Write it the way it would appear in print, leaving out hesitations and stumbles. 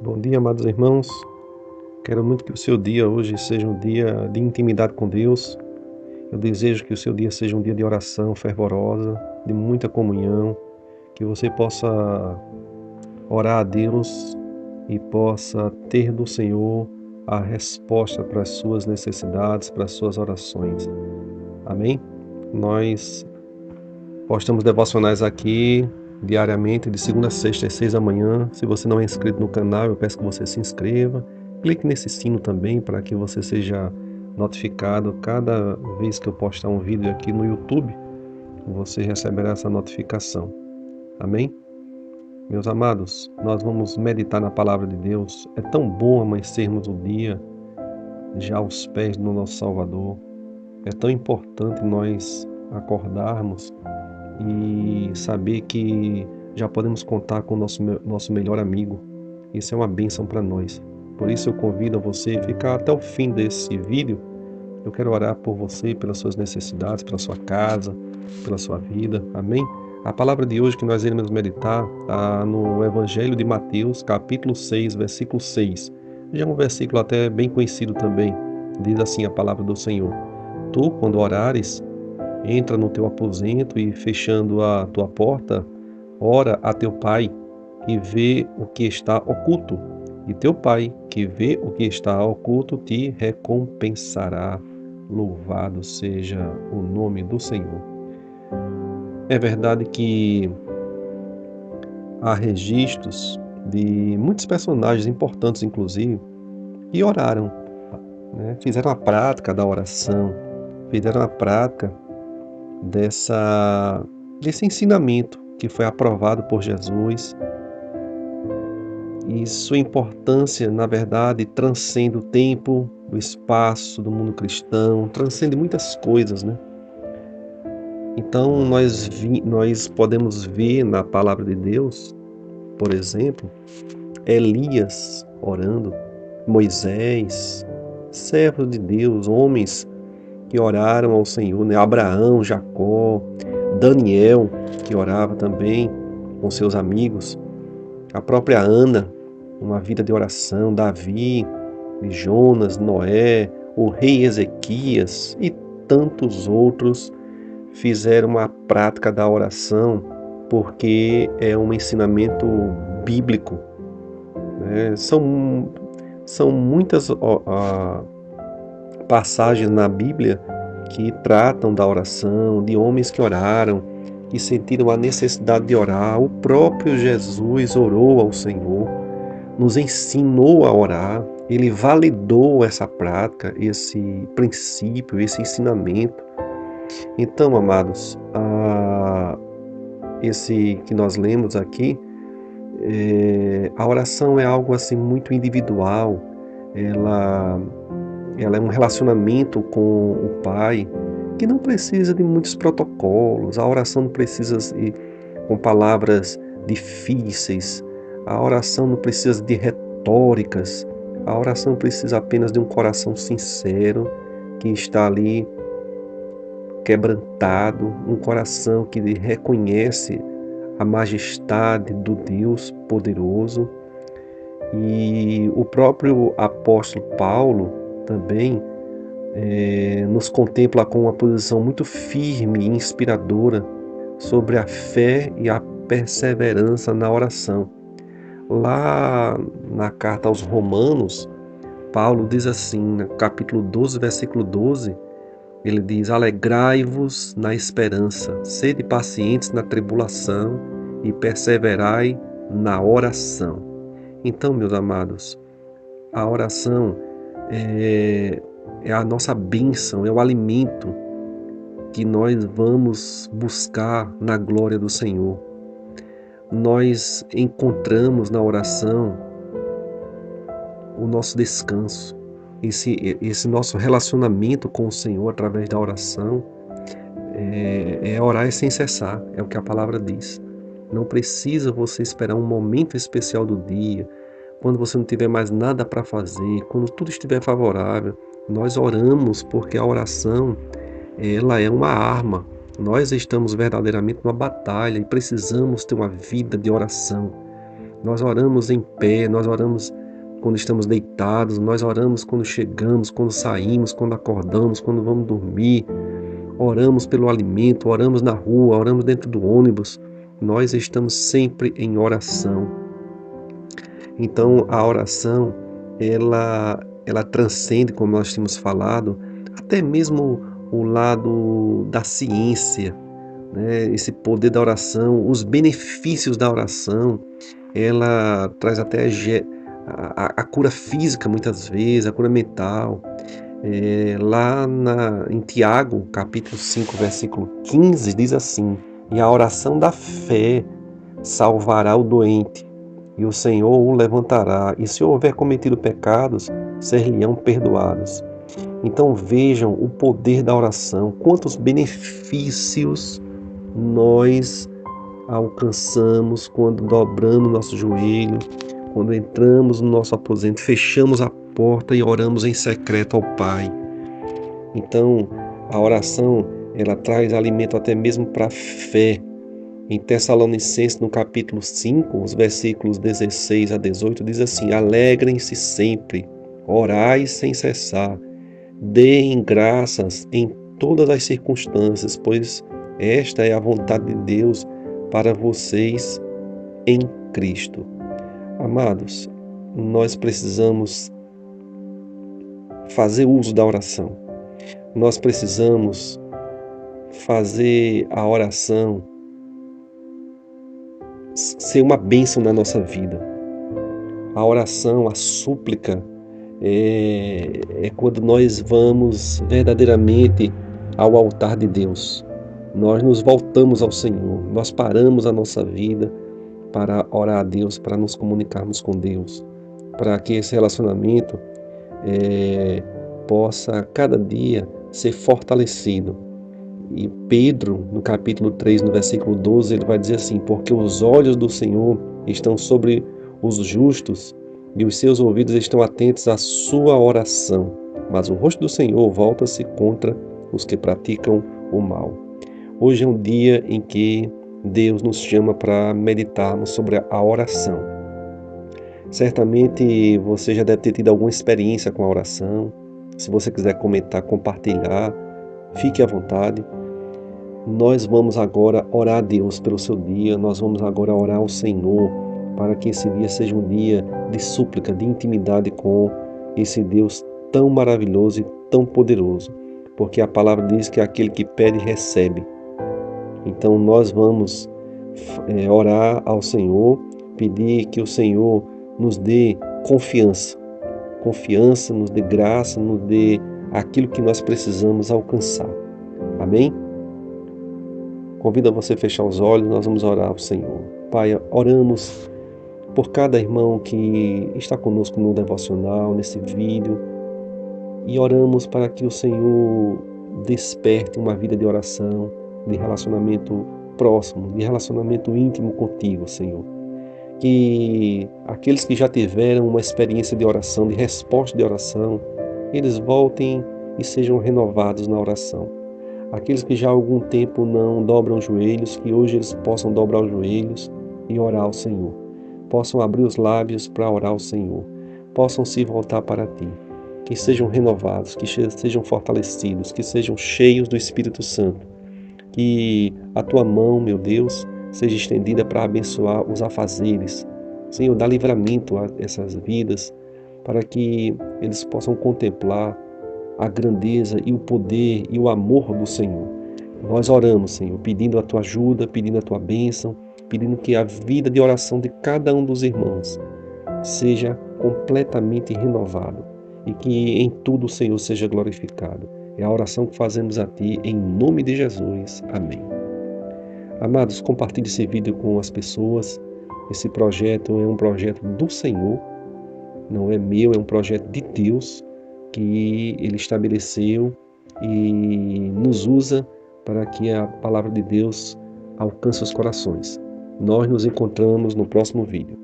Bom dia, amados irmãos. Quero muito que o seu dia hoje seja um dia de intimidade com Deus. Eu desejo que o seu dia seja um dia de oração fervorosa, de muita comunhão, que você possa orar a Deus e possa ter do Senhor a resposta para as suas necessidades, para as suas orações. Amém? Nós postamos devocionais aqui diariamente, de segunda a sexta, às 6 da manhã. Se você não é inscrito no canal, eu peço que você se inscreva. Clique nesse sino também para que você seja notificado cada vez que eu postar um vídeo aqui no YouTube. Você receberá essa notificação. Amém? Meus amados, nós vamos meditar na palavra de Deus. É tão bom amanhecermos o dia já aos pés do nosso Salvador. É tão importante nós acordarmos e saber que já podemos contar com o nosso melhor amigo. Isso é uma bênção para nós. Por isso eu convido a você a ficar até o fim desse vídeo. Eu quero orar por você, pelas suas necessidades, pela sua casa, pela sua vida. Amém? A palavra de hoje que nós iremos meditar está no Evangelho de Mateus, capítulo 6, versículo 6. Já é um versículo até bem conhecido também. Diz assim a palavra do Senhor: Tu, quando orares, entra no teu aposento e, fechando a tua porta, ora a teu pai, que vê o que está oculto, e teu pai, que vê o que está oculto, te recompensará. Louvado seja o nome do Senhor. É verdade que há registros de muitos personagens importantes, inclusive, que oraram, né? Fizeram a prática da oração, fizeram a prática desse ensinamento que foi aprovado por Jesus. E sua importância, na verdade, transcende o tempo, o espaço do mundo cristão, transcende muitas coisas, né? Então, nós podemos ver na palavra de Deus, por exemplo, Elias orando, Moisés, servos de Deus, homens que oraram ao Senhor, né? Abraão, Jacó, Daniel, que orava também com seus amigos, a própria Ana, uma vida de oração, Davi, Jonas, Noé, o rei Ezequias e tantos outros fizeram a prática da oração, porque é um ensinamento bíblico, né? São muitas passagens na Bíblia que tratam da oração, de homens que oraram, que sentiram a necessidade de orar. O próprio Jesus orou ao Senhor, nos ensinou a orar, ele validou essa prática, esse princípio, esse ensinamento. Então, amados, esse que nós lemos aqui, a oração é algo assim muito individual. Ela é um relacionamento com o Pai que não precisa de muitos protocolos. A oração não precisa ir com palavras difíceis. A oração não precisa de retóricas. A oração precisa apenas de um coração sincero que está ali quebrantado, um coração que reconhece a majestade do Deus poderoso. E o próprio apóstolo Paulo também nos contempla com uma posição muito firme e inspiradora sobre a fé e a perseverança na oração. Lá na carta aos Romanos, Paulo diz assim, no capítulo 12, versículo 12, ele diz: Alegrai-vos na esperança, sede pacientes na tribulação e perseverai na oração. Então, meus amados, a oração é a nossa bênção, é o alimento que nós vamos buscar na glória do Senhor. Nós encontramos na oração o nosso descanso, esse nosso relacionamento com o Senhor através da oração. Orar sem cessar, é o que a palavra diz. Não precisa você esperar um momento especial do dia, quando você não tiver mais nada para fazer, quando tudo estiver favorável. Nós oramos porque a oração, ela é uma arma. Nós estamos verdadeiramente numa batalha e precisamos ter uma vida de oração. Nós oramos em pé, nós oramos quando estamos deitados, nós oramos quando chegamos, quando saímos, quando acordamos, quando vamos dormir. Oramos pelo alimento, oramos na rua, oramos dentro do ônibus. Nós estamos sempre em oração. Então, a oração, ela transcende, como nós tínhamos falado, até mesmo o lado da ciência, né? Esse poder da oração, os benefícios da oração, ela traz até a cura física muitas vezes, a cura mental. Em Tiago, capítulo 5, versículo 15, diz assim: e a oração da fé salvará o doente, e o Senhor o levantará, e se houver cometido pecados, ser-lhe-ão perdoados. Então vejam o poder da oração, quantos benefícios nós alcançamos quando dobramos nosso joelho, quando entramos no nosso aposento, fechamos a porta e oramos em secreto ao Pai. Então, a oração, ela traz alimento até mesmo para a fé. Em Tessalonicenses, no capítulo 5, os versículos 16 a 18, diz assim: alegrem-se sempre, orai sem cessar, deem graças em todas as circunstâncias, pois esta é a vontade de Deus para vocês em Cristo. Amados, nós precisamos fazer uso da oração. Nós precisamos fazer a oração ser uma bênção na nossa vida. A oração, a súplica, é quando nós vamos verdadeiramente ao altar de Deus. Nós nos voltamos ao Senhor, nós paramos a nossa vida para orar a Deus, para nos comunicarmos com Deus, para que esse relacionamento possa cada dia ser fortalecido. E Pedro, no capítulo 3, no versículo 12, ele vai dizer assim: porque os olhos do Senhor estão sobre os justos e os seus ouvidos estão atentos à sua oração, mas o rosto do Senhor volta-se contra os que praticam o mal. Hoje é um dia em que Deus nos chama para meditarmos sobre a oração. Certamente você já deve ter tido alguma experiência com a oração. Se você quiser comentar, compartilhar, fique à vontade. Nós vamos agora orar a Deus pelo seu dia, nós vamos agora orar ao Senhor para que esse dia seja um dia de súplica, de intimidade com esse Deus tão maravilhoso e tão poderoso, porque a palavra diz que aquele que pede recebe. Então nós vamos orar ao Senhor, pedir que o Senhor nos dê confiança, nos dê graça, nos dê aquilo que nós precisamos alcançar. Amém? Convido a você a fechar os olhos, nós vamos orar ao Senhor. Pai, oramos por cada irmão que está conosco no devocional, nesse vídeo, e oramos para que o Senhor desperte uma vida de oração, de relacionamento próximo, de relacionamento íntimo contigo, Senhor. Que aqueles que já tiveram uma experiência de oração, de resposta de oração, eles voltem e sejam renovados na oração. Aqueles que já há algum tempo não dobram os joelhos, que hoje eles possam dobrar os joelhos e orar ao Senhor. Possam abrir os lábios para orar ao Senhor. Possam se voltar para Ti. Que sejam renovados, que sejam fortalecidos, que sejam cheios do Espírito Santo. Que a Tua mão, meu Deus, seja estendida para abençoar os afazeres. Senhor, dá livramento a essas vidas, para que eles possam contemplar a grandeza e o poder e o amor do Senhor. Nós oramos, Senhor, pedindo a Tua ajuda, pedindo a Tua bênção, pedindo que a vida de oração de cada um dos irmãos seja completamente renovado e que em tudo o Senhor seja glorificado. É a oração que fazemos a Ti, em nome de Jesus. Amém. Amados, compartilhe esse vídeo com as pessoas. Esse projeto é um projeto do Senhor, não é meu, é um projeto de Deus, que Ele estabeleceu e nos usa para que a palavra de Deus alcance os corações. Nós nos encontramos no próximo vídeo.